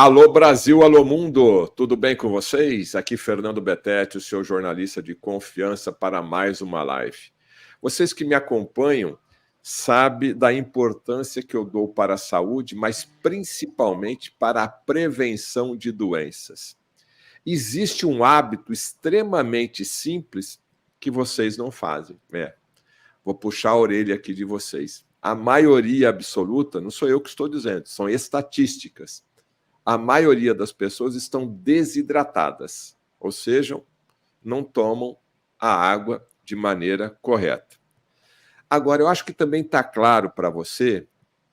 Alô Brasil, alô mundo, tudo bem com vocês? Aqui Fernando Betete, o seu jornalista de confiança para mais uma live. Vocês que me acompanham sabem da importância que eu dou para a saúde, mas principalmente para a prevenção de doenças. Existe um hábito extremamente simples que vocês não fazem. Vou puxar a orelha aqui de vocês. A maioria absoluta, não sou eu que estou dizendo, são estatísticas. A maioria das pessoas estão desidratadas, ou seja, não tomam a água de maneira correta. Agora, eu acho que também está claro para você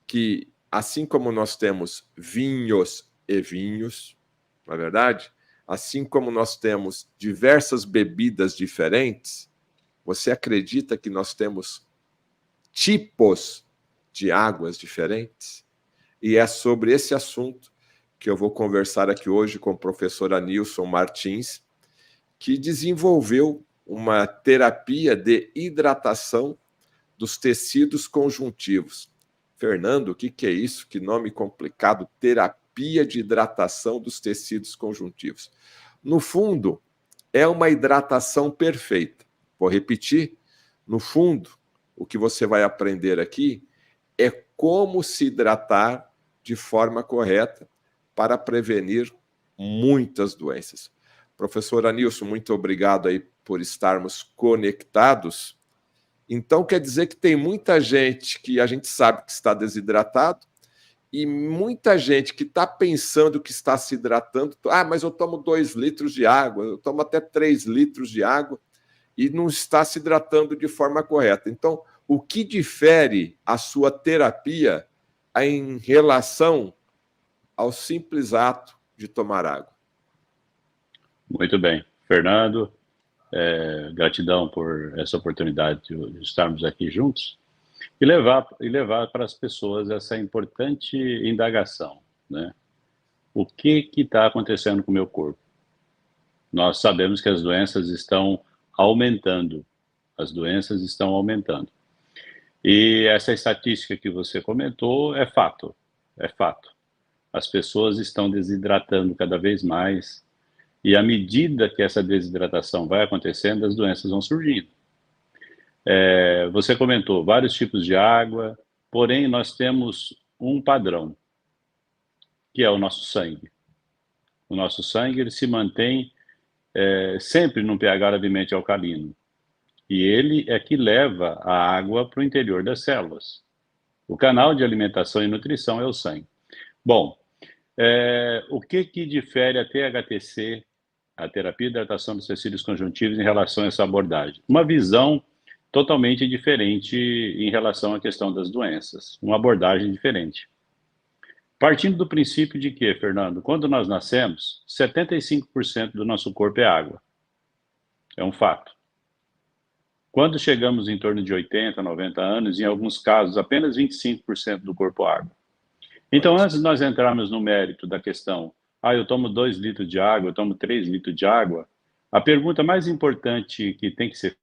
que, assim como nós temos vinhos e vinhos, não é verdade? Assim como nós temos diversas bebidas diferentes, você acredita que nós temos tipos de águas diferentes? E é sobre esse assunto que eu vou conversar aqui hoje com o professor Anilson Martins, que desenvolveu uma terapia de hidratação dos tecidos conjuntivos. Fernando, o que é isso? Que nome complicado, terapia de hidratação dos tecidos conjuntivos. No fundo, é uma hidratação perfeita. Vou repetir, no fundo, o que você vai aprender aqui é como se hidratar de forma correta para prevenir muitas doenças. Professor Anilson, muito obrigado aí por estarmos conectados. Então, quer dizer que tem muita gente que a gente sabe que está desidratado e muita gente que está pensando que está se hidratando. Mas eu tomo 2 litros de água, eu tomo até 3 litros de água e não está se hidratando de forma correta. Então, o que difere a sua terapia em relação ao simples ato de tomar água? Muito bem. Fernando, gratidão por essa oportunidade de estarmos aqui juntos e levar para as pessoas essa importante indagação, né? O que está acontecendo com o meu corpo? Nós sabemos que as doenças estão aumentando. As doenças estão aumentando. E essa estatística que você comentou é fato. É fato. As pessoas estão desidratando cada vez mais. E à medida que essa desidratação vai acontecendo, as doenças vão surgindo. Você comentou vários tipos de água, porém nós temos um padrão, que é o nosso sangue. O nosso sangue ele se mantém sempre num pH levemente alcalino. E ele é que leva a água para o interior das células. O canal de alimentação e nutrição é o sangue. Bom, o que difere a THTC, a terapia de hidratação dos tecidos conjuntivos, em relação a essa abordagem? Uma visão totalmente diferente em relação à questão das doenças, uma abordagem diferente. Partindo do princípio de que, Fernando, quando nós nascemos, 75% do nosso corpo é água. É um fato. Quando chegamos em torno de 80, 90 anos, em alguns casos, apenas 25% do corpo é água. Então, antes de nós entrarmos no mérito da questão, eu tomo 2 litros de água, eu tomo 3 litros de água, a pergunta mais importante que tem que ser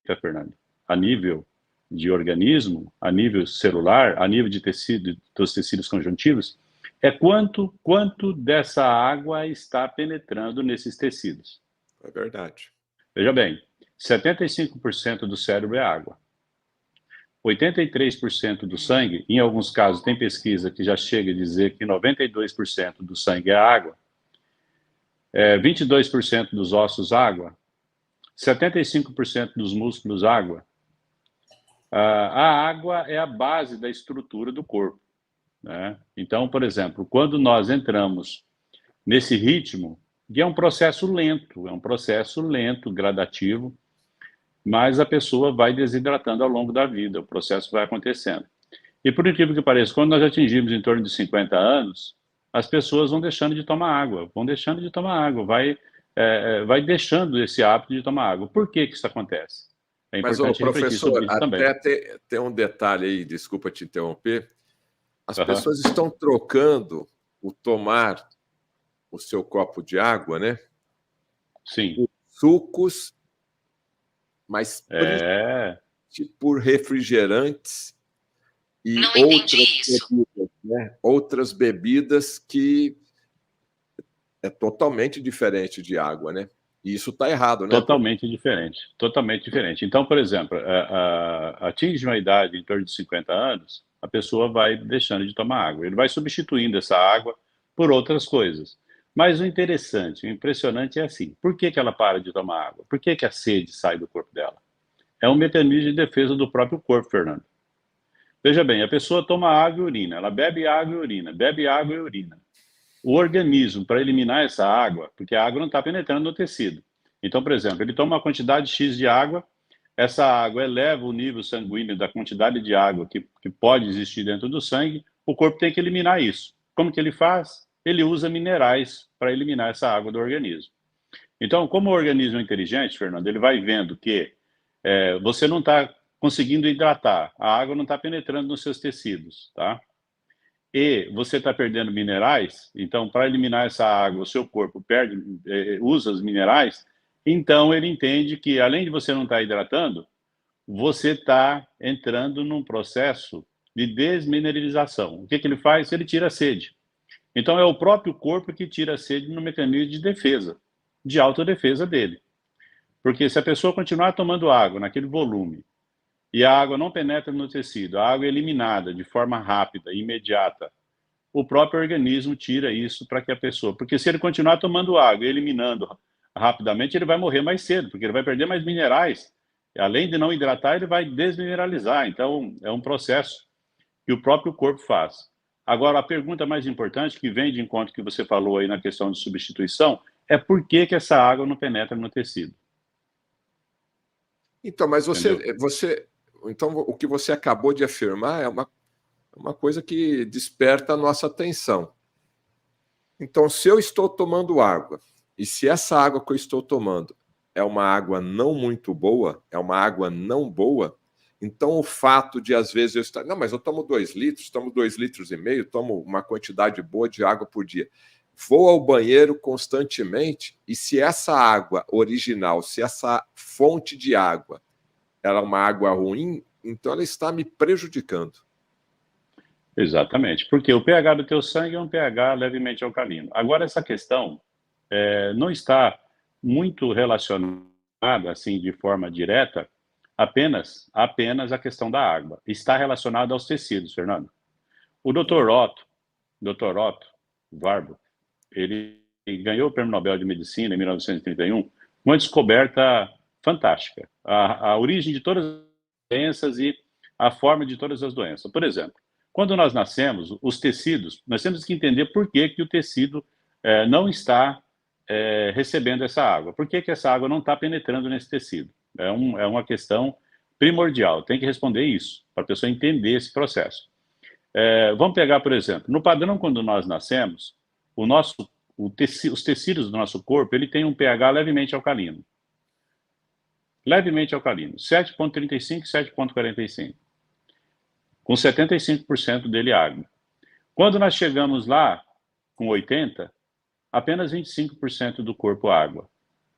feita, Fernando, a nível de organismo, a nível celular, a nível de tecido, dos tecidos conjuntivos, é quanto dessa água está penetrando nesses tecidos. É verdade. Veja bem, 75% do cérebro é água. 83% do sangue, em alguns casos tem pesquisa que já chega a dizer que 92% do sangue é água, 22% dos ossos água, 75% dos músculos água. A água é a base da estrutura do corpo, né? Então, por exemplo, quando nós entramos nesse ritmo, que é um processo lento, gradativo, mas a pessoa vai desidratando ao longo da vida, o processo vai acontecendo. E por incrível que pareça, quando nós atingimos em torno de 50 anos, as pessoas vão deixando de tomar água, vai deixando esse hábito de tomar água. Por que isso acontece? É importante refletir sobre isso também. Até tem um detalhe aí, desculpa te interromper, as pessoas estão trocando o tomar o seu copo de água, né? Sim. Por sucos, mas por refrigerantes e outras bebidas, né? Outras bebidas que é totalmente diferente de água, né? E isso está errado, né? Totalmente diferente, totalmente diferente. Então, por exemplo, atinge uma idade em torno de 50 anos, a pessoa vai deixando de tomar água. Ele vai substituindo essa água por outras coisas. Mas o interessante, o impressionante é assim, por que ela para de tomar água? Por que a sede sai do corpo dela? É um mecanismo de defesa do próprio corpo, Fernando. Veja bem, a pessoa toma água e urina, ela bebe água e urina, bebe água e urina. O organismo, para eliminar essa água, porque a água não está penetrando no tecido. Então, por exemplo, ele toma uma quantidade X de água, essa água eleva o nível sanguíneo da quantidade de água que pode existir dentro do sangue, o corpo tem que eliminar isso. Como que ele faz? Ele usa minerais para eliminar essa água do organismo. Então, como o organismo é inteligente, Fernando, ele vai vendo que você não está conseguindo hidratar, a água não está penetrando nos seus tecidos, tá? E você está perdendo minerais, então, para eliminar essa água, o seu corpo usa os minerais, então ele entende que, além de você não estar hidratando, você está entrando num processo de desmineralização. O que ele faz? Ele tira a sede. Então, é o próprio corpo que tira a sede no mecanismo de defesa, de autodefesa dele. Porque se a pessoa continuar tomando água naquele volume, e a água não penetra no tecido, a água é eliminada de forma rápida, imediata, o próprio organismo tira isso para que a pessoa... Porque se ele continuar tomando água e eliminando rapidamente, ele vai morrer mais cedo, porque ele vai perder mais minerais. Além de não hidratar, ele vai desmineralizar. Então, é um processo que o próprio corpo faz. Agora, a pergunta mais importante, que vem de encontro que você falou aí na questão de substituição, é por que essa água não penetra no tecido? Então, mas então, o que você acabou de afirmar é uma coisa que desperta a nossa atenção. Então, se eu estou tomando água, e se essa água que eu estou tomando é uma água não muito boa, é uma água não boa, então o fato de, às vezes, eu estar... Não, mas eu tomo 2 litros, tomo 2,5 litros, tomo uma quantidade boa de água por dia. Vou ao banheiro constantemente, e se essa água original, se essa fonte de água, ela é uma água ruim, então ela está me prejudicando. Exatamente, porque o pH do teu sangue é um pH levemente alcalino. Agora, essa questão não está muito relacionada, assim, de forma direta, apenas a questão da água. Está relacionada aos tecidos, Fernando. O Dr. Otto Warburg, ele ganhou o Prêmio Nobel de Medicina em 1931, uma descoberta fantástica. A origem de todas as doenças e a forma de todas as doenças. Por exemplo, quando nós nascemos, os tecidos, nós temos que entender por que o tecido não está recebendo essa água. Por que essa água não está penetrando nesse tecido? É uma questão primordial. Tem que responder isso, para a pessoa entender esse processo. Vamos pegar, por exemplo, no padrão, quando nós nascemos, os tecidos do nosso corpo, ele tem um pH levemente alcalino. Levemente alcalino. 7,35 e 7,45. Com 75% dele água. Quando nós chegamos lá, com 80, apenas 25% do corpo água.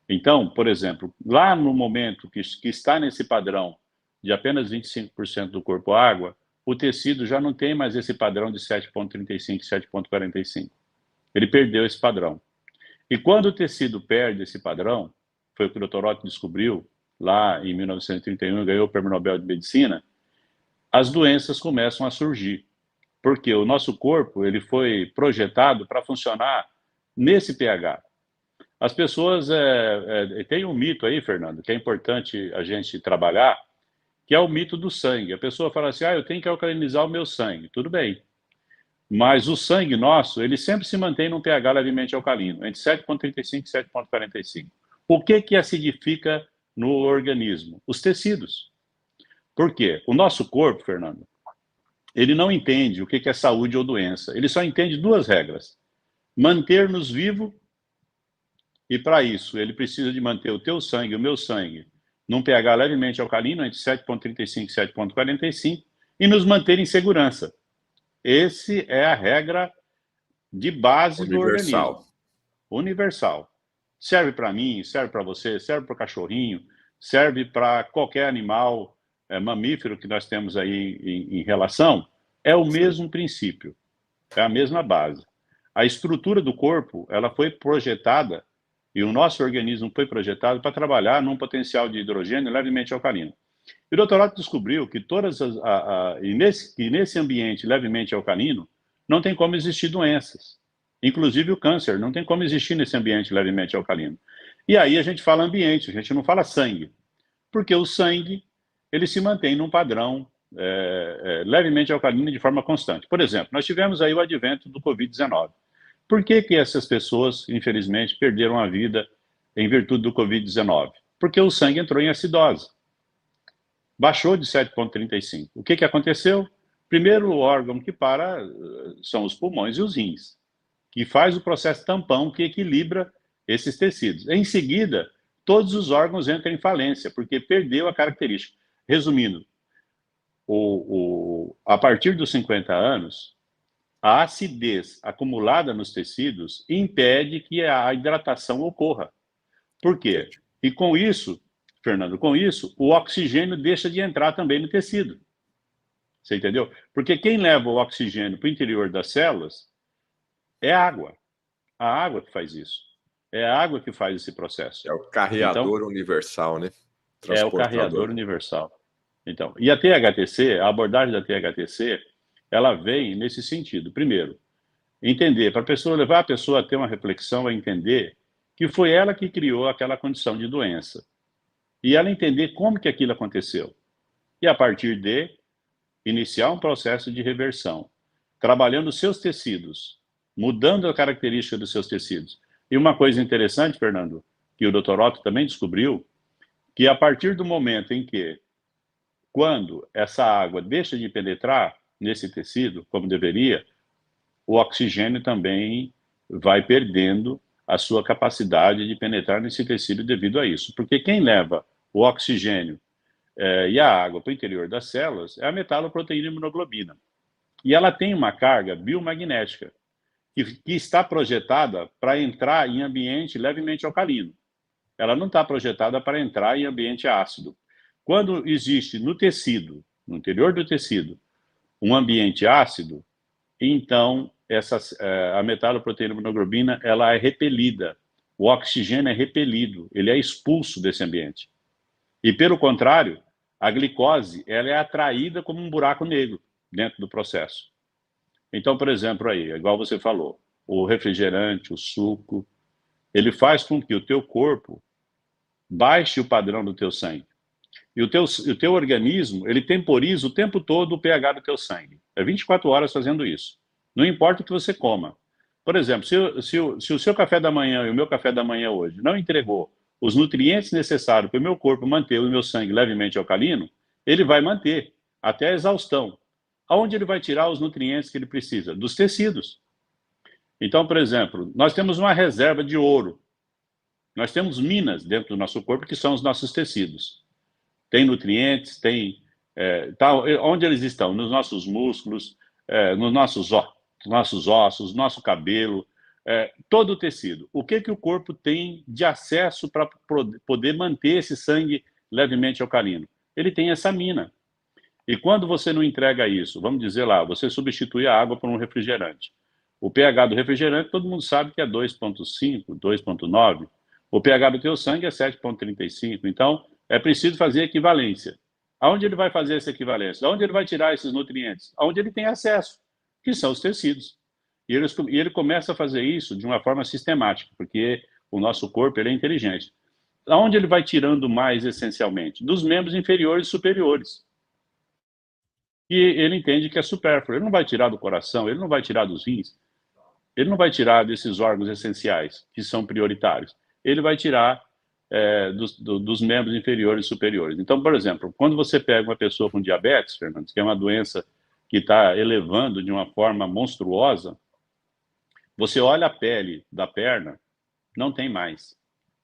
Então, por exemplo, lá no momento que está nesse padrão de apenas 25% do corpo água, o tecido já não tem mais esse padrão de 7,35 e 7,45. Ele perdeu esse padrão. E quando o tecido perde esse padrão, foi o que o Dr. Otto descobriu lá em 1931, ganhou o Prêmio Nobel de Medicina, as doenças começam a surgir. Porque o nosso corpo ele foi projetado para funcionar nesse pH. As pessoas... tem um mito aí, Fernando, que é importante a gente trabalhar, que é o mito do sangue. A pessoa fala assim, eu tenho que alcalinizar o meu sangue. Tudo bem. Mas o sangue nosso, ele sempre se mantém num pH levemente alcalino, entre 7,35 e 7,45. O que acidifica no organismo? Os tecidos. Por quê? O nosso corpo, Fernando, ele não entende o que é saúde ou doença. Ele só entende 2 regras. Manter-nos vivos, e para isso, ele precisa de manter o teu sangue, o meu sangue, num pH levemente alcalino, entre 7,35 e 7,45, e nos manter em segurança. Essa é a regra de base do organismo. Universal. Serve para mim, serve para você, serve para o cachorrinho, serve para qualquer animal mamífero que nós temos aí em relação. É o mesmo princípio, é a mesma base. A estrutura do corpo, ela foi projetada, e o nosso organismo foi projetado para trabalhar num potencial de hidrogênio levemente alcalino. E o doutorado descobriu que nesse ambiente levemente alcalino não tem como existir doenças. Inclusive o câncer não tem como existir nesse ambiente levemente alcalino. E aí a gente fala ambiente, a gente não fala sangue. Porque o sangue, ele se mantém num padrão levemente alcalino de forma constante. Por exemplo, nós tivemos aí o advento do Covid-19. Por que que essas pessoas, infelizmente, perderam a vida em virtude do Covid-19? Porque o sangue entrou em acidose. Baixou de 7,35. O que que aconteceu? Primeiro, o órgão que para são os pulmões e os rins, que faz o processo tampão que equilibra esses tecidos. Em seguida, todos os órgãos entram em falência, porque perdeu a característica. Resumindo, a partir dos 50 anos, a acidez acumulada nos tecidos impede que a hidratação ocorra. Por quê? E com isso, Fernando, com isso, o oxigênio deixa de entrar também no tecido. Você entendeu? Porque quem leva o oxigênio para o interior das células é a água. A água que faz isso. É a água que faz esse processo. É o carreador universal, né? É o carreador universal. Então, e a THTC, a abordagem da THTC, ela vem nesse sentido. Primeiro, entender, para a pessoa levar a pessoa a ter uma reflexão, a entender que foi ela que criou aquela condição de doença. E ela entender como que aquilo aconteceu. E a partir de iniciar um processo de reversão, trabalhando os seus tecidos, mudando a característica dos seus tecidos. E uma coisa interessante, Fernando, que o Dr. Otto também descobriu, que a partir do momento em que, quando essa água deixa de penetrar nesse tecido, como deveria, o oxigênio também vai perdendo a sua capacidade de penetrar nesse tecido devido a isso. Porque quem leva o oxigênio e a água para o interior das células é a metaloproteína imunoglobina. E ela tem uma carga biomagnética que está projetada para entrar em ambiente levemente alcalino. Ela não está projetada para entrar em ambiente ácido. Quando existe no tecido, no interior do tecido, um ambiente ácido, então a metaloproteína imunoglobina ela é repelida. O oxigênio é repelido, ele é expulso desse ambiente. E, pelo contrário, a glicose ela é atraída como um buraco negro dentro do processo. Então, por exemplo, aí, igual você falou, o refrigerante, o suco, ele faz com que o teu corpo baixe o padrão do teu sangue. E o teu organismo, ele temporiza o tempo todo o pH do teu sangue. É 24 horas fazendo isso. Não importa o que você coma. Por exemplo, se o seu café da manhã e o meu café da manhã hoje não entregou os nutrientes necessários para o meu corpo manter o meu sangue levemente alcalino, ele vai manter até a exaustão. Aonde ele vai tirar os nutrientes que ele precisa? Dos tecidos. Então, por exemplo, nós temos uma reserva de ouro. Nós temos minas dentro do nosso corpo que são os nossos tecidos. Tem nutrientes, onde eles estão? Nos nossos músculos, nos nossos ossos, nosso cabelo, todo o tecido. O que o corpo tem de acesso para poder manter esse sangue levemente alcalino? Ele tem essa mina. E quando você não entrega isso, vamos dizer lá, você substitui a água por um refrigerante. O pH do refrigerante, todo mundo sabe que é 2,5, 2,9. O pH do teu sangue é 7,35. Então, é preciso fazer equivalência. Aonde ele vai fazer essa equivalência? Aonde ele vai tirar esses nutrientes? Aonde ele tem acesso, que são os tecidos. E ele começa a fazer isso de uma forma sistemática, porque o nosso corpo ele é inteligente. Aonde ele vai tirando mais, essencialmente? Dos membros inferiores e superiores. E ele entende que é supérfluo. Ele não vai tirar do coração, ele não vai tirar dos rins, ele não vai tirar desses órgãos essenciais, que são prioritários. Ele vai tirar dos membros inferiores e superiores. Então, por exemplo, quando você pega uma pessoa com diabetes, Fernando, que é uma doença que está elevando de uma forma monstruosa, você olha a pele da perna, não tem mais.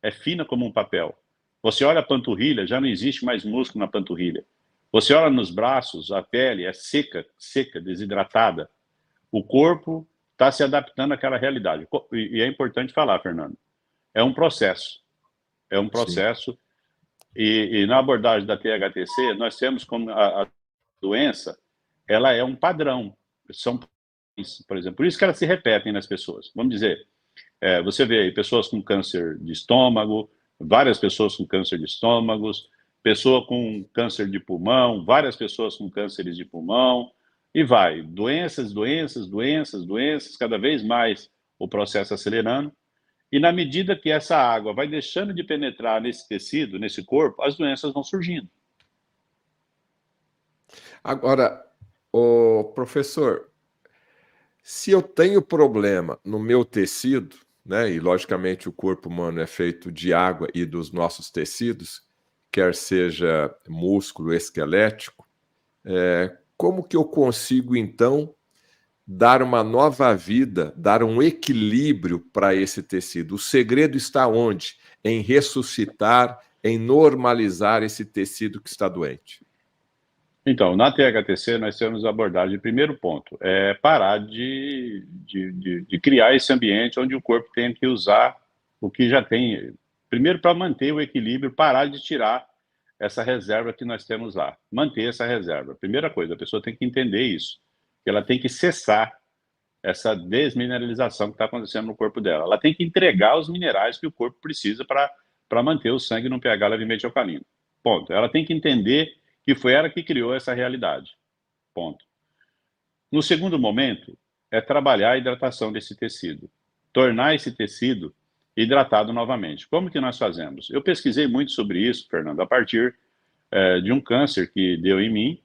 É fina como um papel. Você olha a panturrilha, já não existe mais músculo na panturrilha. Você olha nos braços, a pele é seca, desidratada. O corpo está se adaptando àquela realidade. E é importante falar, Fernando, é um processo. É um processo. E na abordagem da THTC, nós temos como a doença, ela é um padrão. São por exemplo. Por isso que elas se repetem nas pessoas. Vamos dizer, você vê aí pessoas com câncer de estômago, várias pessoas com câncer de estômago, pessoa com câncer de pulmão, várias pessoas com cânceres de pulmão, e vai. Doenças, doenças, doenças, doenças, cada vez mais o processo acelerando. E na medida que essa água vai deixando de penetrar nesse tecido, nesse corpo, as doenças vão surgindo. Agora, o professor, se eu tenho problema no meu tecido, né, e logicamente o corpo humano é feito de água e dos nossos tecidos, quer seja músculo, esquelético, como que eu consigo, então, dar uma nova vida, dar um equilíbrio para esse tecido? O segredo está onde? Em ressuscitar, em normalizar esse tecido que está doente. Então, na THTC, nós temos a abordagem, primeiro ponto, é parar de criar esse ambiente onde o corpo tem que usar o que já tem. Primeiro, para manter o equilíbrio, parar de tirar essa reserva que nós temos lá. Manter essa reserva. Primeira coisa, a pessoa tem que entender isso, que ela tem que cessar essa desmineralização que está acontecendo no corpo dela. Ela tem que entregar os minerais que o corpo precisa para manter o sangue num pH levemente alcalino. Ponto. Ela tem que entender que foi ela que criou essa realidade. Ponto. No segundo momento, é trabalhar a hidratação desse tecido. Tornar esse tecido hidratado novamente. Como que nós fazemos? Eu pesquisei muito sobre isso, Fernando, a partir de um câncer que deu em mim.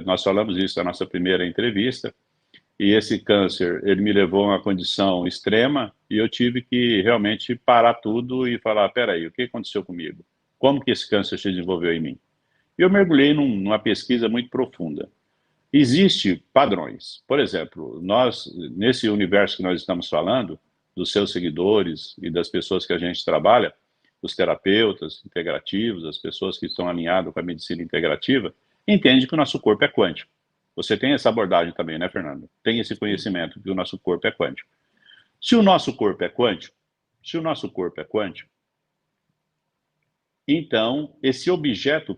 Nós falamos isso na nossa primeira entrevista. E esse câncer, ele me levou a uma condição extrema e eu tive que realmente parar tudo e falar, peraí, o que aconteceu comigo? Como que esse câncer se desenvolveu em mim? E eu mergulhei numa pesquisa muito profunda. Existem padrões. Por exemplo, nós, nesse universo que nós estamos falando, dos seus seguidores e das pessoas que a gente trabalha, os terapeutas integrativos, as pessoas que estão alinhadas com a medicina integrativa, entendem que o nosso corpo é quântico. Você tem essa abordagem também, né, Fernando? Tem esse conhecimento que o nosso corpo é quântico. Se o nosso corpo é quântico, então esse objeto,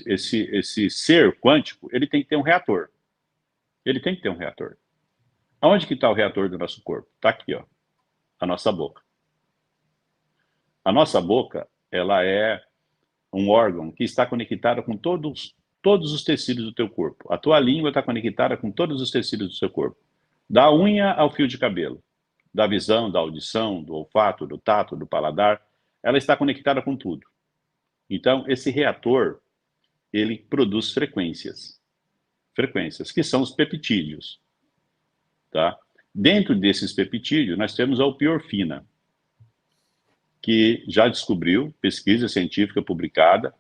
esse ser quântico, ele tem que ter um reator. Ele tem que ter um reator. Aonde que está o reator do nosso corpo? Está aqui, ó, a nossa boca. A nossa boca, ela é um órgão que está conectado com todos os tecidos do teu corpo. A tua língua está conectada com todos os tecidos do seu corpo. Da unha ao fio de cabelo. Da visão, da audição, do olfato, do tato, do paladar. Ela está conectada com tudo. Então, esse reator, ele produz frequências. Frequências, que são os peptídeos. Tá? Dentro desses peptídeos, nós temos a opiorfina, que já descobriu, pesquisa científica publicada,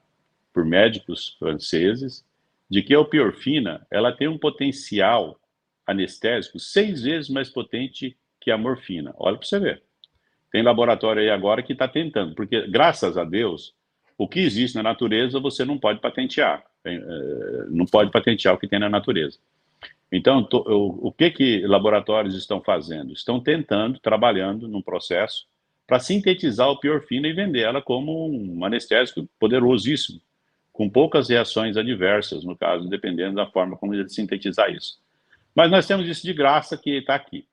por médicos franceses, de que a opiorfina ela tem um potencial anestésico 6 vezes mais potente que a morfina. Olha para você ver. Tem laboratório aí agora que está tentando, porque, graças a Deus, o que existe na natureza você não pode patentear. Não pode patentear o que tem na natureza. Então, o que laboratórios estão fazendo? Estão tentando, trabalhando num processo para sintetizar a opiorfina e vender ela como um anestésico poderosíssimo, com poucas reações adversas, no caso, dependendo da forma como ele sintetizar isso. Mas nós temos isso de graça que está aqui.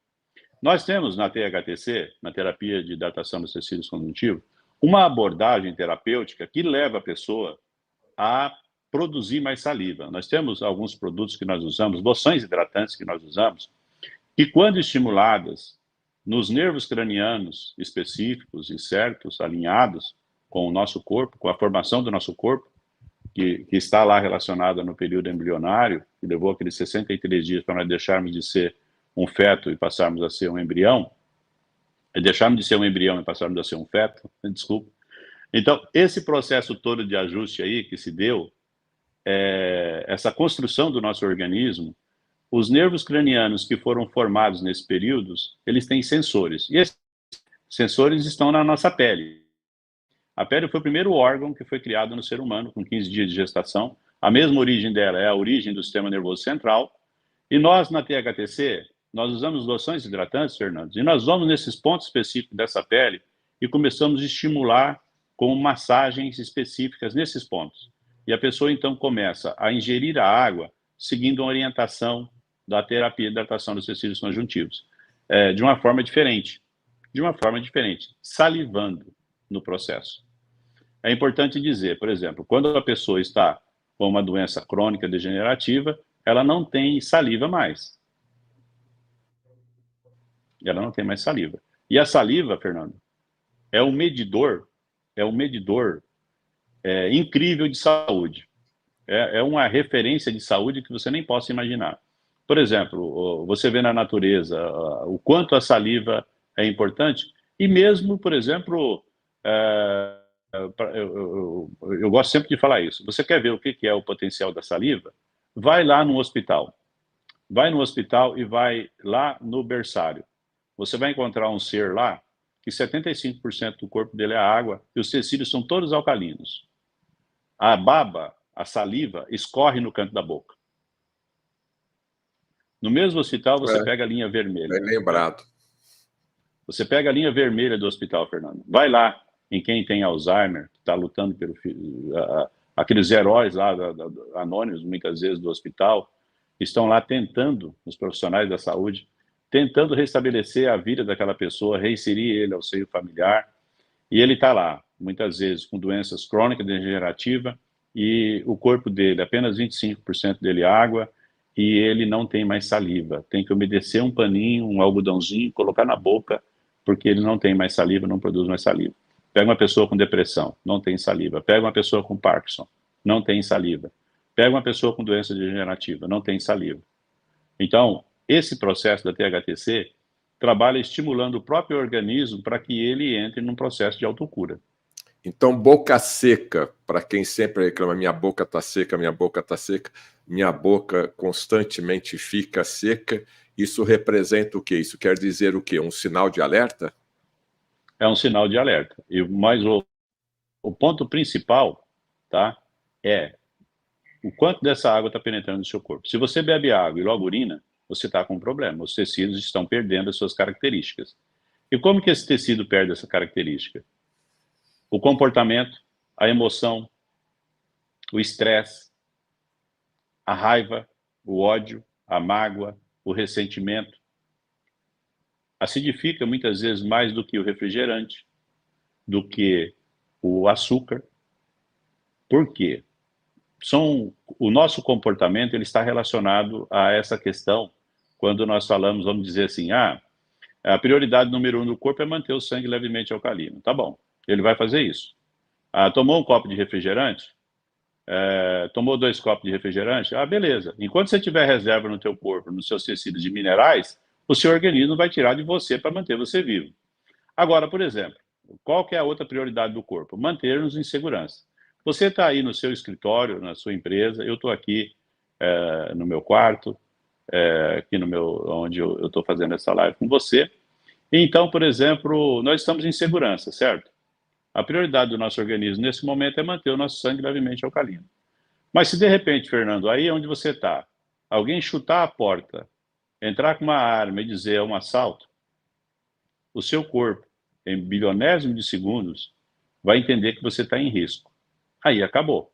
Nós temos na THTC, na terapia de hidratação dos tecidos conjuntivos, uma abordagem terapêutica que leva a pessoa a produzir mais saliva. Nós temos alguns produtos que nós usamos, loções hidratantes que nós usamos, que quando estimuladas nos nervos cranianos específicos e certos, alinhados com o nosso corpo, com a formação do nosso corpo, que está lá relacionada no período embrionário, que levou aqueles 63 dias para nós deixarmos de ser um feto e passarmos a ser um embrião, deixarmos de ser um embrião e passarmos a ser um feto, desculpa. Então, esse processo todo de ajuste aí que se deu, essa construção do nosso organismo, os nervos cranianos que foram formados nesses períodos, eles têm sensores. E esses sensores estão na nossa pele. A pele foi o primeiro órgão que foi criado no ser humano, com 15 dias de gestação. A mesma origem dela é a origem do sistema nervoso central. E nós, na THTC, nós usamos loções hidratantes, Fernando, e nós vamos nesses pontos específicos dessa pele e começamos a estimular com massagens específicas nesses pontos. E a pessoa, então, começa a ingerir a água seguindo uma orientação da terapia de hidratação dos tecidos conjuntivos, de uma forma diferente. De uma forma diferente, salivando no processo. É importante dizer, por exemplo, quando a pessoa está com uma doença crônica degenerativa, ela não tem saliva mais. Ela não tem mais saliva. E a saliva, Fernando, é um medidor incrível de saúde. É uma referência de saúde que você nem possa imaginar. Por exemplo, você vê na natureza o quanto a saliva é importante, e mesmo, por exemplo, eu gosto sempre de falar isso. Você quer ver o que é o potencial da saliva? Vai lá no hospital. Vai no hospital e vai lá no berçário. Você vai encontrar um ser lá que 75% do corpo dele é água e os tecidos são todos alcalinos. A baba, a saliva, escorre no canto da boca. No mesmo hospital, você pega a linha vermelha. Bem lembrado. Você pega a linha vermelha do hospital, Fernando. Vai lá em quem tem Alzheimer, que está lutando pelo... aqueles heróis lá, anônimos, muitas vezes, do hospital, estão lá tentando, os profissionais da saúde, tentando restabelecer a vida daquela pessoa, reinserir ele ao seio familiar. E ele está lá, muitas vezes, com doenças crônicas degenerativas, e o corpo dele, apenas 25% dele é água, e ele não tem mais saliva. Tem que umedecer um paninho, um algodãozinho, colocar na boca, porque ele não tem mais saliva, não produz mais saliva. Pega uma pessoa com depressão, não tem saliva. Pega uma pessoa com Parkinson, não tem saliva. Pega uma pessoa com doença degenerativa, não tem saliva. Então, esse processo da THTC trabalha estimulando o próprio organismo para que ele entre num processo de autocura. Então, boca seca, para quem sempre reclama, minha boca está seca, minha boca está seca, minha boca constantemente fica seca, isso representa o quê? Isso quer dizer o quê? Um sinal de alerta? É um sinal de alerta. Mas o ponto principal, tá, é o quanto dessa água está penetrando no seu corpo. Se você bebe água e logo urina, você está com um problema. Os tecidos estão perdendo as suas características. E como que esse tecido perde essa característica? O comportamento, a emoção, o estresse, a raiva, o ódio, a mágoa, o ressentimento. Acidifica muitas vezes mais do que o refrigerante, do que o açúcar. Por quê? O nosso comportamento ele está relacionado a essa questão quando nós falamos, vamos dizer assim, a prioridade número 1 do corpo é manter o sangue levemente alcalino. Tá bom, ele vai fazer isso. Tomou um copo de refrigerante? Tomou 2 copos de refrigerante? Beleza. Enquanto você tiver reserva no teu corpo, nos seus tecidos de minerais, o seu organismo vai tirar de você para manter você vivo. Agora, por exemplo, qual que é a outra prioridade do corpo? Manter-nos em segurança. Você está aí no seu escritório, na sua empresa, eu estou aqui no meu quarto, aqui onde eu estou fazendo essa live com você. Então, por exemplo, nós estamos em segurança, certo? A prioridade do nosso organismo nesse momento é manter o nosso sangue levemente alcalino. Mas se de repente, Fernando, aí onde você está, alguém chutar a porta, entrar com uma arma e dizer é um assalto, o seu corpo, em bilionésimo de segundos, vai entender que você está em risco. Aí acabou.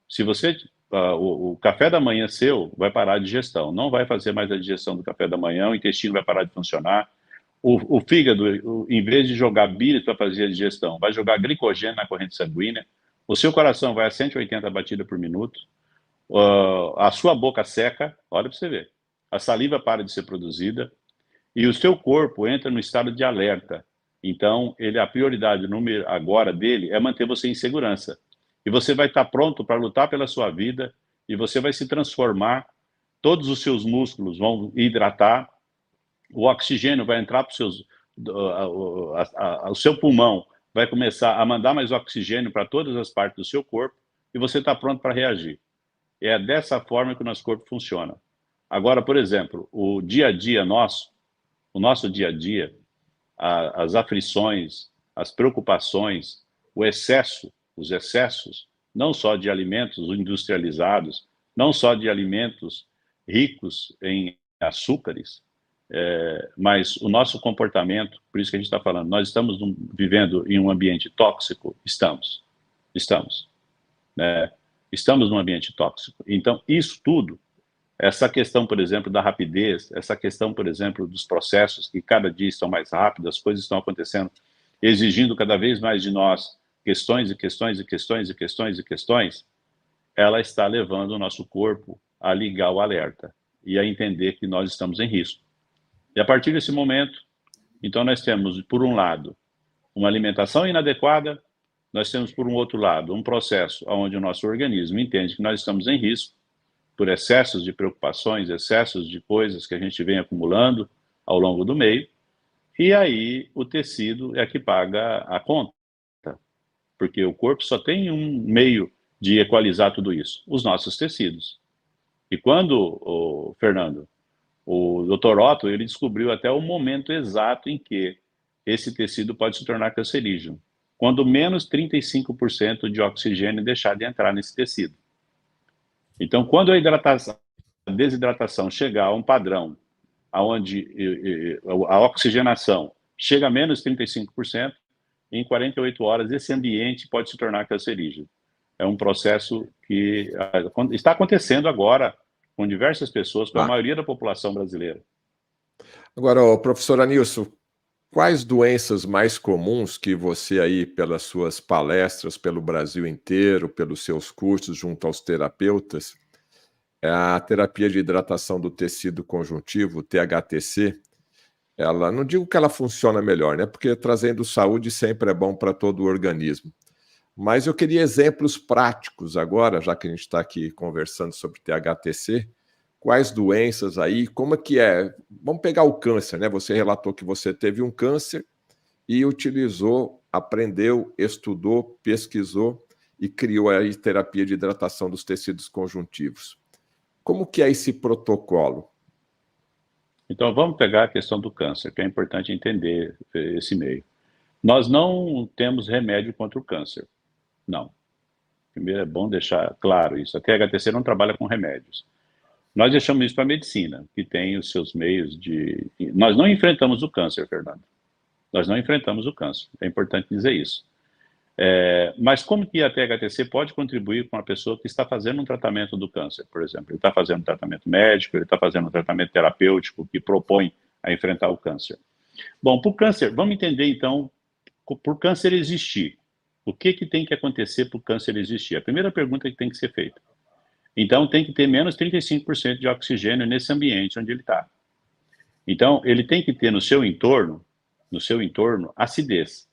Se você... o café da manhã seu vai parar a digestão, não vai fazer mais a digestão do café da manhã, o intestino vai parar de funcionar, o fígado, em vez de jogar bile para fazer a digestão, vai jogar glicogênio na corrente sanguínea, o seu coração vai a 180 batidas por minuto, a sua boca seca, olha para você ver, a saliva para de ser produzida, e o seu corpo entra no estado de alerta. Então, a prioridade número agora dele é manter você em segurança. E você vai estar pronto para lutar pela sua vida, e você vai se transformar, todos os seus músculos vão hidratar, o oxigênio vai entrar para o seu pulmão, vai começar a mandar mais oxigênio para todas as partes do seu corpo, e você está pronto para reagir. É dessa forma que o nosso corpo funciona. Agora, por exemplo, o dia a dia nosso, o nosso dia a dia, as aflições, as preocupações, os excessos, não só de alimentos industrializados, não só de alimentos ricos em açúcares, mas o nosso comportamento, por isso que a gente está falando, nós estamos vivendo em um ambiente tóxico? Estamos, né? Estamos num ambiente tóxico. Então, isso tudo Essa questão, por exemplo, da rapidez, essa questão, por exemplo, dos processos que cada dia estão mais rápidos, as coisas estão acontecendo, exigindo cada vez mais de nós questões e questões e questões e questões e questões, ela está levando o nosso corpo a ligar o alerta e a entender que nós estamos em risco. E a partir desse momento, então nós temos, por um lado, uma alimentação inadequada, nós temos, por um outro lado, um processo onde o nosso organismo entende que nós estamos em risco por excessos de preocupações, excessos de coisas que a gente vem acumulando ao longo do meio, e aí o tecido é que paga a conta, porque o corpo só tem um meio de equalizar tudo isso, os nossos tecidos. E quando, Fernando, o Dr. Otto, ele descobriu até o momento exato em que esse tecido pode se tornar cancerígeno, quando menos 35% de oxigênio deixar de entrar nesse tecido. Então, quando a desidratação chegar a um padrão onde a oxigenação chega a menos 35%, em 48 horas esse ambiente pode se tornar cancerígeno. É um processo que está acontecendo agora com diversas pessoas, com a maioria da população brasileira. Agora, professor Anilson, quais doenças mais comuns que você aí, pelas suas palestras pelo Brasil inteiro, pelos seus cursos junto aos terapeutas, a terapia de hidratação do tecido conjuntivo, THTC, ela, não digo que ela funciona melhor, né? Porque trazendo saúde sempre é bom para todo o organismo. Mas eu queria exemplos práticos agora, já que a gente está aqui conversando sobre THTC, quais doenças aí, como é que é? Vamos pegar o câncer, né? Você relatou que você teve um câncer e utilizou, aprendeu, estudou, pesquisou e criou aí terapia de hidratação dos tecidos conjuntivos. Como que é esse protocolo? Então, vamos pegar a questão do câncer, que é importante entender esse meio. Nós não temos remédio contra o câncer, não. Primeiro é bom deixar claro isso. A THTC não trabalha com remédios. Nós deixamos isso para a medicina, que tem os seus meios de... Nós não enfrentamos o câncer, Fernando. Nós não enfrentamos o câncer. É importante dizer isso. Mas como que a THTC pode contribuir com a pessoa que está fazendo um tratamento do câncer, por exemplo? Ele está fazendo um tratamento médico, ele está fazendo um tratamento terapêutico que propõe a enfrentar o câncer. Bom, para o câncer, vamos entender então, por o câncer existir, o que tem que acontecer para o câncer existir? A primeira pergunta que tem que ser feita. Então, tem que ter menos 35% de oxigênio nesse ambiente onde ele está. Então, ele tem que ter no seu entorno, acidez.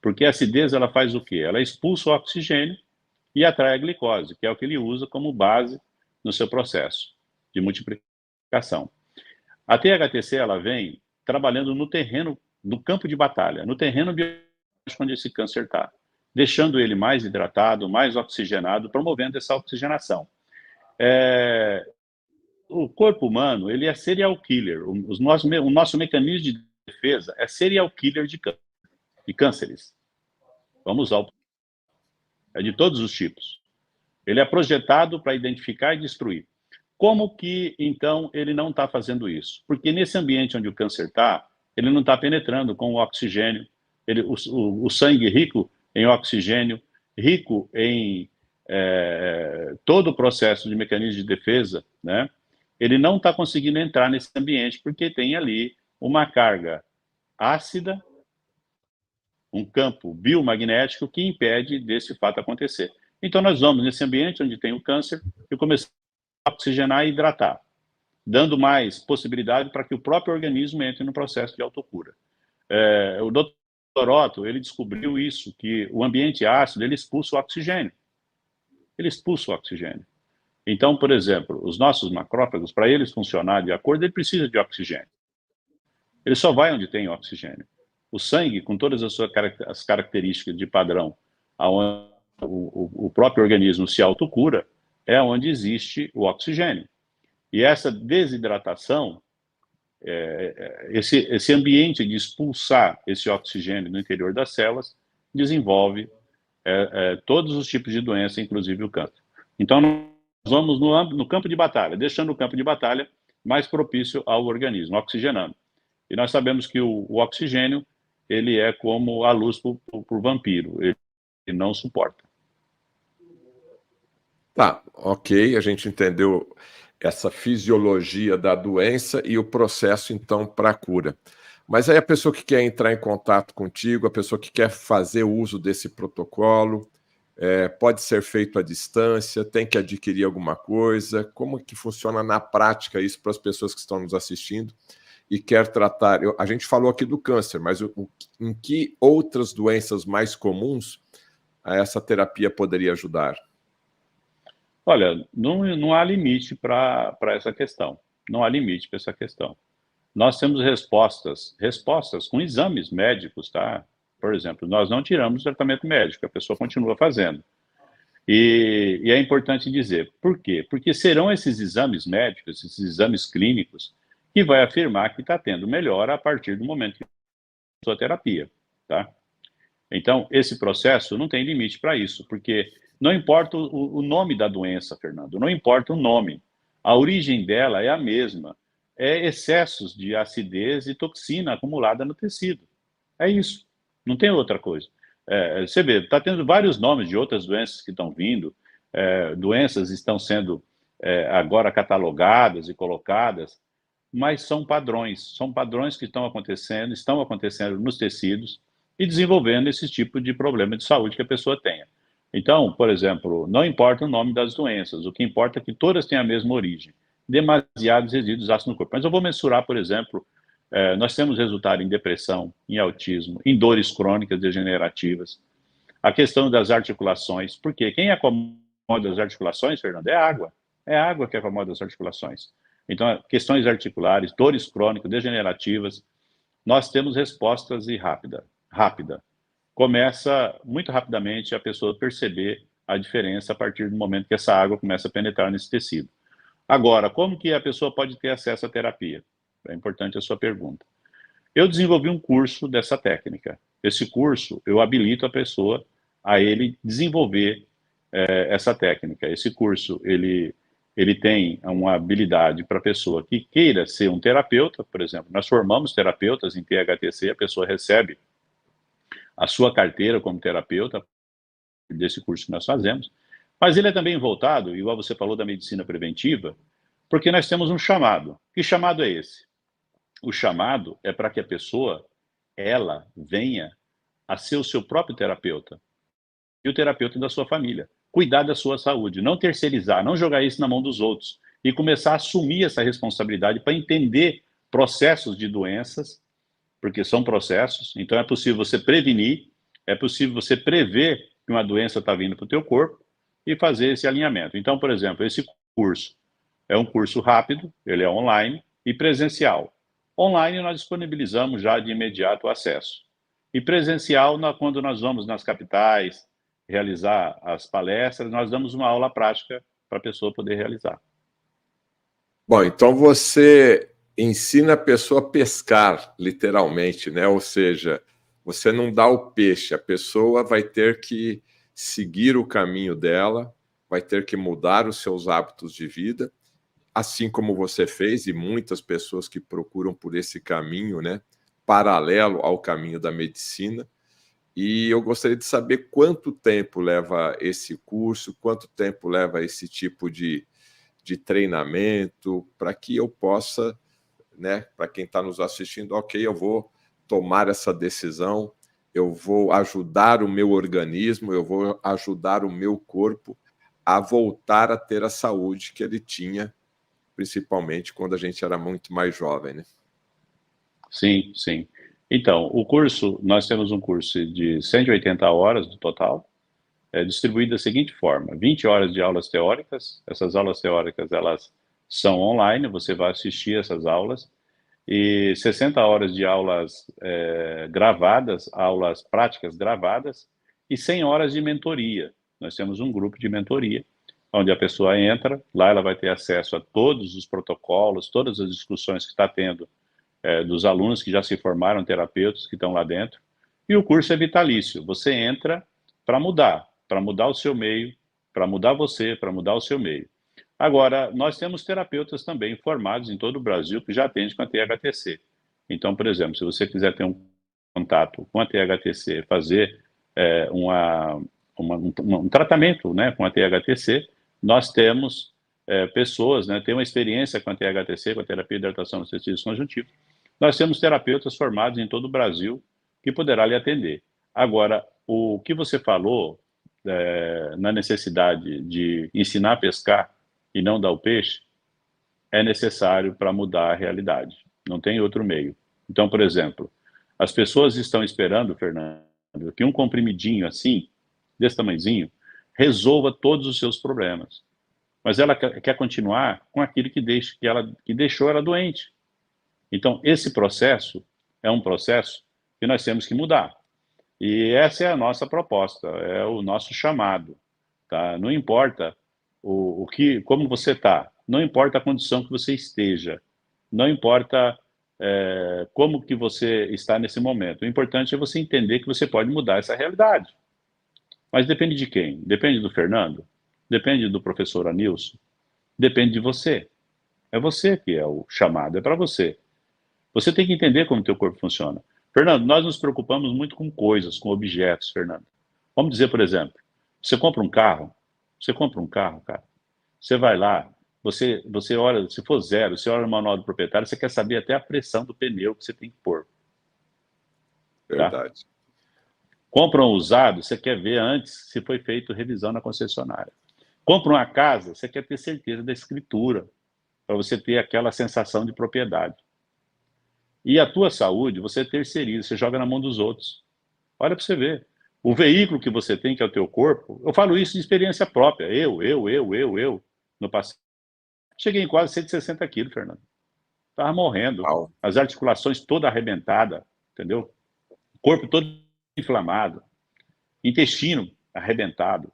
Porque a acidez, ela faz o quê? Ela expulsa o oxigênio e atrai a glicose, que é o que ele usa como base no seu processo de multiplicação. A THTC, ela vem trabalhando no terreno, no campo de batalha, no terreno biológico onde esse câncer está, deixando ele mais hidratado, mais oxigenado, promovendo essa oxigenação. O corpo humano, ele é serial killer. O nosso mecanismo de defesa é serial killer de cânceres. Vamos usar é de todos os tipos. Ele é projetado para identificar e destruir. Como que, então, ele não está fazendo isso? Porque nesse ambiente onde o câncer está, ele não está penetrando com o oxigênio, o sangue rico em oxigênio, rico em todo o processo de mecanismo de defesa, né? Ele não está conseguindo entrar nesse ambiente porque tem ali uma carga ácida, um campo biomagnético que impede desse fato acontecer. Então, nós vamos nesse ambiente onde tem o câncer e começamos a oxigenar e hidratar, dando mais possibilidade para que o próprio organismo entre no processo de autocura. O Dr. Otto, ele descobriu isso, que o ambiente ácido, ele expulsa o oxigênio. Ele expulsa o oxigênio. Então, por exemplo, os nossos macrófagos, para eles funcionar de acordo, ele precisa de oxigênio. Ele só vai onde tem oxigênio. O sangue, com todas as características de padrão, onde o próprio organismo se autocura, é onde existe o oxigênio. E essa desidratação, esse ambiente de expulsar esse oxigênio no interior das células, desenvolve todos os tipos de doença, inclusive o câncer. Então, nós vamos no campo de batalha, deixando o campo de batalha mais propício ao organismo, oxigenando. E nós sabemos que o oxigênio, ele é como a luz para o vampiro, ele não suporta. Tá, ok, a gente entendeu essa fisiologia da doença e o processo, então, para a cura. Mas aí a pessoa que quer entrar em contato contigo, a pessoa que quer fazer uso desse protocolo, pode ser feito à distância, tem que adquirir alguma coisa? Como que funciona na prática isso para as pessoas que estão nos assistindo e quer tratar? A gente falou aqui do câncer, mas em que outras doenças mais comuns essa terapia poderia ajudar? Olha, não há limite para essa questão. Não há limite para essa questão. Nós temos respostas com exames médicos, tá? Por exemplo, nós não tiramos o tratamento médico, a pessoa continua fazendo. E é importante dizer, por quê? Porque serão esses exames médicos, esses exames clínicos, que vai afirmar que está tendo melhora a partir do momento que começou a terapia, tá? Então, esse processo não tem limite para isso, porque não importa o nome da doença, Fernando, não importa o nome. A origem dela é a mesma. É excessos de acidez e toxina acumulada no tecido. É isso. Não tem outra coisa. Você vê, está tendo vários nomes de outras doenças que estão vindo. Doenças estão sendo agora catalogadas e colocadas, mas são padrões que estão acontecendo nos tecidos e desenvolvendo esse tipo de problema de saúde que a pessoa tenha. Então, por exemplo, não importa o nome das doenças, o que importa é que todas têm a mesma origem, demasiados resíduos de ácido no corpo. Mas eu vou mensurar, por exemplo, nós temos resultado em depressão, em autismo, em dores crônicas degenerativas, a questão das articulações, porque quem acomoda as articulações, Fernando, é a água que acomoda as articulações. Então, questões articulares, dores crônicas degenerativas, nós temos respostas rápida. Começa muito rapidamente a pessoa perceber a diferença a partir do momento que essa água começa a penetrar nesse tecido. Agora, como que a pessoa pode ter acesso à terapia? É importante a sua pergunta. Eu desenvolvi um curso dessa técnica. Esse curso, eu habilito a pessoa a ele desenvolver essa técnica. Esse curso, ele tem uma habilidade para a pessoa que queira ser um terapeuta, por exemplo. Nós formamos terapeutas em THTC, a pessoa recebe a sua carteira como terapeuta desse curso que nós fazemos, mas ele é também voltado, igual você falou da medicina preventiva, porque nós temos um chamado. Que chamado é esse? O chamado é para que a pessoa, ela venha a ser o seu próprio terapeuta e o terapeuta da sua família. Cuidar da sua saúde, não terceirizar, não jogar isso na mão dos outros e começar a assumir essa responsabilidade para entender processos de doenças, porque são processos, então é possível você prevenir, é possível você prever que uma doença está vindo para o teu corpo e fazer esse alinhamento. Então, por exemplo, esse curso é um curso rápido, ele é online e presencial. Online nós disponibilizamos já de imediato o acesso. E presencial, quando nós vamos nas capitais realizar as palestras, nós damos uma aula prática para a pessoa poder realizar. Bom, então você ensina a pessoa a pescar, literalmente, né? Ou seja, você não dá o peixe, a pessoa vai ter que seguir o caminho dela, vai ter que mudar os seus hábitos de vida, assim como você fez, e muitas pessoas que procuram por esse caminho, né? Paralelo ao caminho da medicina. E eu gostaria de saber quanto tempo leva esse curso, quanto tempo leva esse tipo de treinamento, para que eu possa, né, para quem está nos assistindo, ok, eu vou tomar essa decisão, eu vou ajudar o meu organismo, eu vou ajudar o meu corpo a voltar a ter a saúde que ele tinha, principalmente quando a gente era muito mais jovem, né? Sim, sim. Então, nós temos um curso de 180 horas no total, distribuído da seguinte forma: 20 horas de aulas teóricas, essas aulas teóricas elas são online, você vai assistir essas aulas, e 60 horas de aulas gravadas, aulas práticas gravadas, e 100 horas de mentoria. Nós temos um grupo de mentoria, onde a pessoa entra, lá ela vai ter acesso a todos os protocolos, todas as discussões que está tendo dos alunos que já se formaram, terapeutas que estão lá dentro, e o curso é vitalício. Você entra para mudar o seu meio, para mudar você, para mudar o seu meio. Agora, nós temos terapeutas também formados em todo o Brasil que já atendem com a THTC. Então, por exemplo, se você quiser ter um contato com a THTC, fazer um tratamento, né, com a THTC, nós temos pessoas, né, têm uma experiência com a THTC, com a terapia de hidratação dos tecidos conjuntivos. Nós temos terapeutas formados em todo o Brasil que poderá lhe atender. Agora, o que você falou na necessidade de ensinar a pescar e não dar o peixe, é necessário para mudar a realidade. Não tem outro meio. Então, por exemplo, as pessoas estão esperando, Fernando, que um comprimidinho assim, desse tamanhozinho, resolva todos os seus problemas. Mas ela quer continuar com aquilo que deixou ela doente. Então, esse processo é um processo que nós temos que mudar. E essa é a nossa proposta, é o nosso chamado. Tá? Não importa como você está, não importa a condição que você esteja, não importa como que você está nesse momento. O importante é você entender que você pode mudar essa realidade. Mas depende de quem? Depende do Fernando? Depende do professor Anilson? Depende de você. É você que é o chamado, é para você. Você tem que entender como o teu corpo funciona. Fernando, nós nos preocupamos muito com coisas, com objetos, Fernando. Vamos dizer, por exemplo, você compra um carro, cara. Você vai lá, você olha, se for zero, você olha no manual do proprietário, você quer saber até a pressão do pneu que você tem que pôr. Tá? Verdade. Compra um usado, você quer ver antes se foi feito revisão na concessionária. Compra uma casa, você quer ter certeza da escritura, para você ter aquela sensação de propriedade. E a tua saúde, você terceiriza, você joga na mão dos outros. Olha para você ver. O veículo que você tem, que é o teu corpo, eu falo isso de experiência própria. No passado. Cheguei em quase 160 quilos, Fernando. Estava morrendo. Uau. As articulações toda arrebentada, entendeu? O corpo todo inflamado. Intestino arrebentado.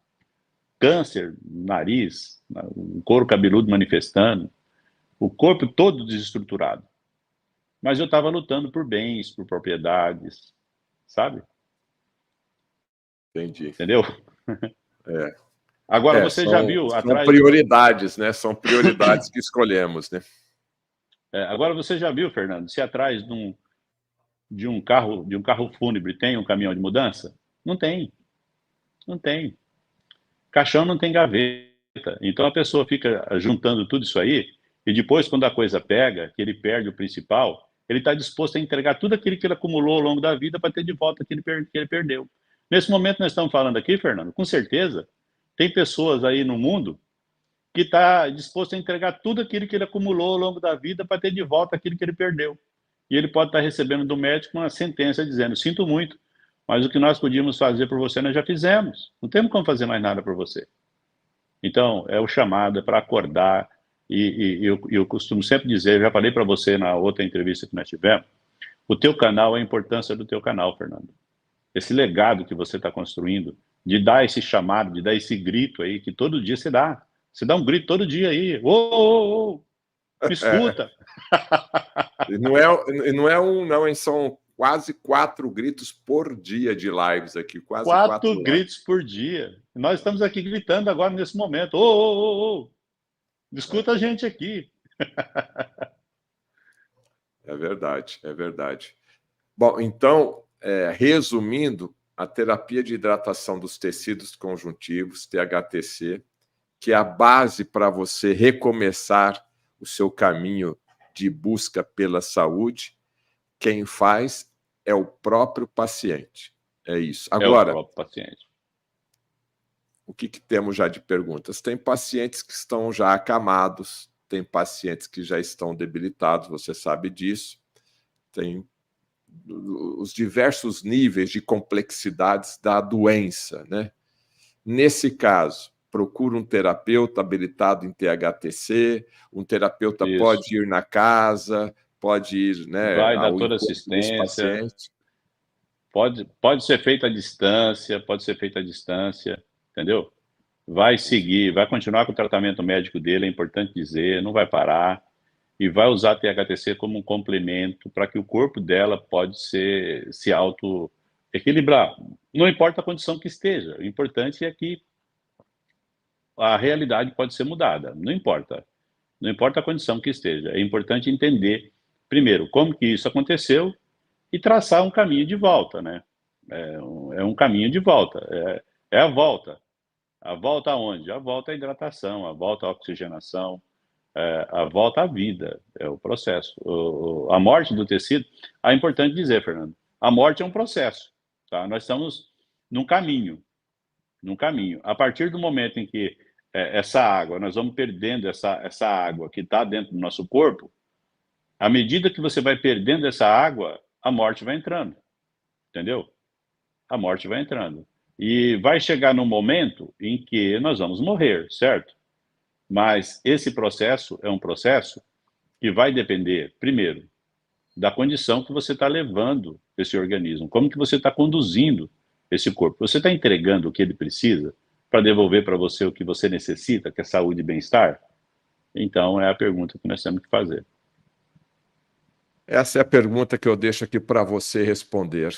Câncer no nariz, o couro cabeludo manifestando. O corpo todo desestruturado. Mas eu estava lutando por bens, por propriedades, sabe? Entendi. Entendeu? É. Agora, você já viu são atrás... prioridades, né? São prioridades que escolhemos, né? Agora, você já viu, Fernando, se atrás de um carro fúnebre tem um caminhão de mudança? Não tem. Não tem. Caixão não tem gaveta. Então, a pessoa fica juntando tudo isso aí e depois, quando a coisa pega, que ele perde o principal, ele está disposto a entregar tudo aquilo que ele acumulou ao longo da vida para ter de volta aquilo que ele perdeu. Nesse momento nós estamos falando aqui, Fernando, com certeza, tem pessoas aí no mundo que está disposto a entregar tudo aquilo que ele acumulou ao longo da vida para ter de volta aquilo que ele perdeu. E ele pode estar recebendo do médico uma sentença dizendo, sinto muito, mas o que nós podíamos fazer por você nós já fizemos. Não temos como fazer mais nada por você. Então, é o chamado, é para acordar. E eu costumo sempre dizer, já falei para você na outra entrevista que nós tivemos, o teu canal, a importância do teu canal, Fernando. Esse legado que você está construindo, de dar esse chamado, de dar esse grito aí, que todo dia você dá. Você dá um grito todo dia aí. Ô, me escuta. Não é um, não, hein? São quase 4 gritos por dia de lives aqui. Quase 4 4 gritos por dia. Nós estamos aqui gritando agora nesse momento. Ô. Escuta a gente aqui. É verdade, é verdade. Bom, então, resumindo, a terapia de hidratação dos tecidos conjuntivos, THTC, que é a base para você recomeçar o seu caminho de busca pela saúde, quem faz é o próprio paciente. É isso. Agora, é o próprio paciente. O que temos já de perguntas? Tem pacientes que estão já acamados, tem pacientes que já estão debilitados, você sabe disso. Tem os diversos níveis de complexidades da doença, né? Nesse caso, procura um terapeuta habilitado em THTC, um terapeuta Isso. pode ir na casa, pode ir, né, vai dar ao toda encontro dos assistência. pacientes. Pode ser feita à distância, entendeu? Vai seguir, vai continuar com o tratamento médico dele, é importante dizer, não vai parar, e vai usar a THTC como um complemento para que o corpo dela pode se auto-equilibrar. Não importa a condição que esteja, o importante é que a realidade pode ser mudada, não importa a condição que esteja, é importante entender, primeiro, como que isso aconteceu e traçar um caminho de volta, né? É um caminho de volta, é a volta. A volta aonde? A volta à hidratação, a volta à oxigenação, a volta à vida, é o processo. A morte do tecido, é importante dizer, Fernando, a morte é um processo, tá? Nós estamos num caminho. A partir do momento em que essa água, nós vamos perdendo essa água que está dentro do nosso corpo, à medida que você vai perdendo essa água, a morte vai entrando, entendeu? A morte vai entrando. E vai chegar num momento em que nós vamos morrer, certo? Mas esse processo é um processo que vai depender, primeiro, da condição que você está levando esse organismo, como que você está conduzindo esse corpo. Você está entregando o que ele precisa para devolver para você o que você necessita, que é saúde e bem-estar? Então, é a pergunta que nós temos que fazer. Essa é a pergunta que eu deixo aqui para você responder.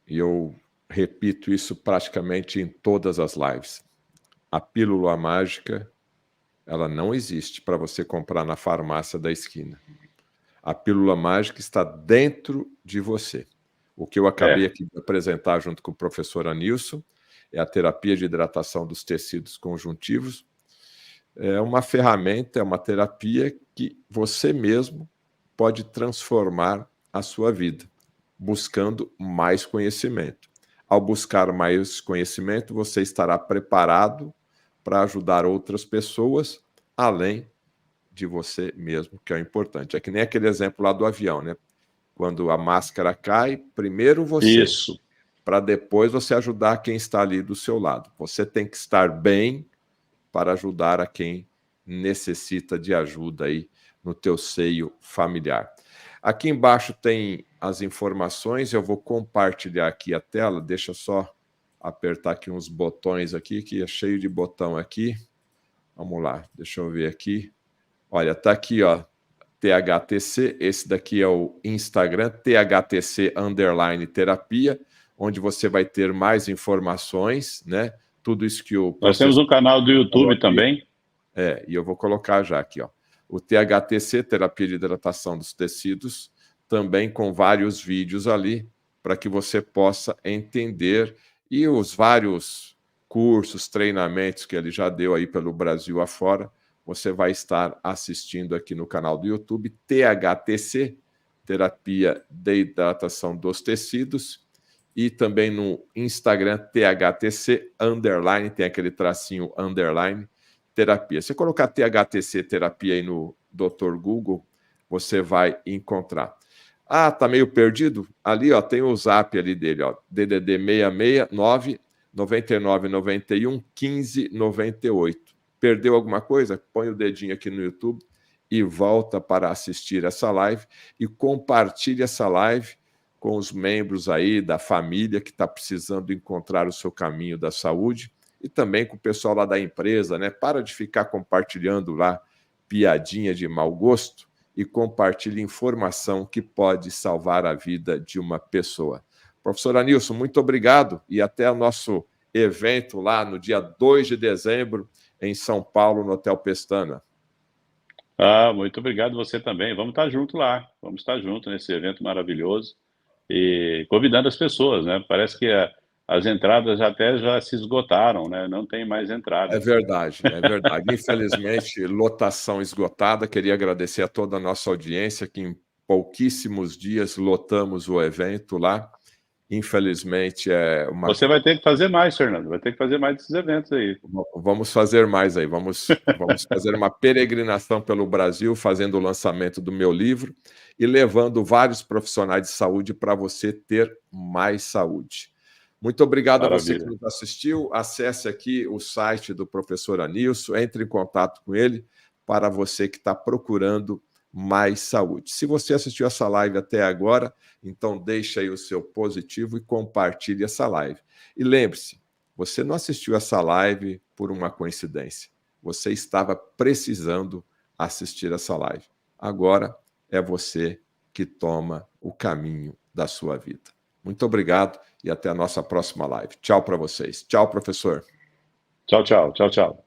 E eu repito isso praticamente em todas as lives. A pílula mágica, ela não existe para você comprar na farmácia da esquina. A pílula mágica está dentro de você. O que eu acabei aqui de apresentar junto com o professor Anilson é a terapia de hidratação dos tecidos conjuntivos. É uma ferramenta, é uma terapia que você mesmo pode transformar a sua vida, buscando mais conhecimento. Ao buscar mais conhecimento, você estará preparado para ajudar outras pessoas, além de você mesmo, que é o importante. É que nem aquele exemplo lá do avião, né? Quando a máscara cai, primeiro você, para depois você ajudar quem está ali do seu lado. Você tem que estar bem para ajudar a quem necessita de ajuda aí no teu seio familiar. Aqui embaixo tem as informações, eu vou compartilhar aqui a tela, deixa eu só apertar aqui uns botões aqui, que é cheio de botão aqui. Vamos lá, deixa eu ver aqui. Olha, tá aqui, ó, THTC, esse daqui é o Instagram, THTC_terapia, onde você vai ter mais informações, né? Tudo isso que o... Nós temos um canal do YouTube também. E eu vou colocar já aqui, ó. O THTC, Terapia de Hidratação dos Tecidos, também com vários vídeos ali, para que você possa entender, e os vários cursos, treinamentos que ele já deu aí pelo Brasil afora, você vai estar assistindo aqui no canal do YouTube, THTC, Terapia de Hidratação dos Tecidos, e também no Instagram, THTC, tem aquele tracinho, terapia. Se você colocar THTC terapia aí no Dr. Google, você vai encontrar. Ah, tá meio perdido? Ali, ó, tem o zap ali dele, ó, DDD 669 99 91 15 98. Perdeu alguma coisa? Põe o dedinho aqui no YouTube e volta para assistir essa live e compartilhe essa live com os membros aí da família que está precisando encontrar o seu caminho da saúde, e também com o pessoal lá da empresa, né? Para de ficar compartilhando lá piadinha de mau gosto e compartilhe informação que pode salvar a vida de uma pessoa. Professor Anilson, muito obrigado e até o nosso evento lá no dia 2 de dezembro em São Paulo, no Hotel Pestana. Muito obrigado você também. Vamos estar junto lá, vamos estar junto nesse evento maravilhoso e convidando as pessoas, né? Parece que as entradas já se esgotaram, né? Não tem mais entrada. É verdade, é verdade. Infelizmente, lotação esgotada. Queria agradecer a toda a nossa audiência, que em pouquíssimos dias lotamos o evento lá. Infelizmente, é uma... Você vai ter que fazer mais, Fernando. Vai ter que fazer mais desses eventos aí. Vamos fazer mais aí. Vamos fazer uma peregrinação pelo Brasil, fazendo o lançamento do meu livro e levando vários profissionais de saúde para você ter mais saúde. Muito obrigado. Maravilha. A você que nos assistiu. Acesse aqui o site do professor Anilson, entre em contato com ele para você que está procurando mais saúde. Se você assistiu essa live até agora, então deixa aí o seu positivo e compartilhe essa live. E lembre-se, você não assistiu essa live por uma coincidência. Você estava precisando assistir essa live. Agora é você que toma o caminho da sua vida. Muito obrigado e até a nossa próxima live. Tchau para vocês. Tchau, professor. Tchau, tchau. Tchau, tchau.